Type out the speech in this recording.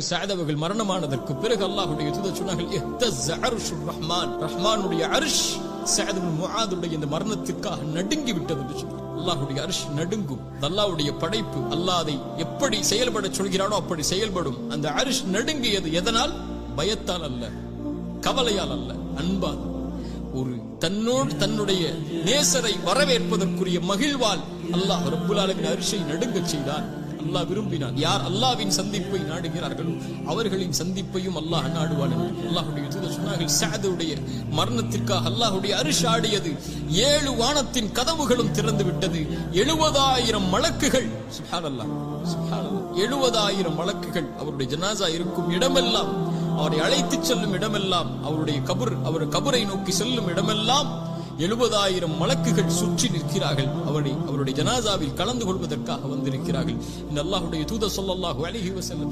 சஅத் அவர்கள் மரணமானதற்கு பிறகு அல்லாஹ்வுடைய தூதர் சொன்னார்கள் இஹ்தஸ்ஸ அர்ஷுர் ரஹ்மான், ரஹ்மானுடைய அர்ஷ் சஅத் இப்னு முஆதுடைய இந்த மரணத்துக்காக நடுங்கி விட்டது என்று சொன்னார். அல்லாஹ்வுடைய அர்ஷ் நடுங்கும். அல்லாஹ்வுடைய படைப்பு. அல்லாஹ் அதை எப்படி செயல்பட சொல்கிறானோ அப்படி செயல்படும். அந்த அர்ஷ் நடுங்கியது எதனால்? பயத்தால் அல்ல, கவலையால் அல்ல, அன்பால். ஒரு தன்னோடு தன்னுடைய நேசரை வரவேற்பதற்குரிய மகிழ்வால் அல்லாஹ் ரப்புல் ஆலமீன் அர்ஷை நடுங்கச் செய்தான். அல்லாஹ் விரும்பினான். யார் அல்லாஹ்வின் சந்திப்பை நாடுகிறார்களோ அவர்களின் சந்திப்பையும் அல்லாஹ் நாடுவான் என்று அல்லாஹ்வுடைய தூதர் சொன்னார்கள். சஅதுடைய மரணத்திற்காக அல்லாஹ்வுடைய அர்ஷ் ஆடியது. 7 வானத்தின் கதவுகளும் திறந்து விட்டது. 70,000 மலக்குகள், சுப்ஹானல்லாஹ் சுப்ஹானல்லாஹ், 70,000 மலக்குகள் அவருடைய ஜனாஸா இருக்கும் இடமெல்லாம், அவரை அழைத்துச் செல்லும் இடமெல்லாம், அவர் கபரை நோக்கி செல்லும் இடமெல்லாம் 70,000 மலக்குகள் சுற்றி நிற்கிறார்கள். அவருடைய ஜனாசாவில் கலந்து கொள்வதற்காக வந்திருக்கிறார்கள். இந்த அல்லாஹ்வுடைய தூதர் ஸல்லல்லாஹு அலைஹி வஸல்லம்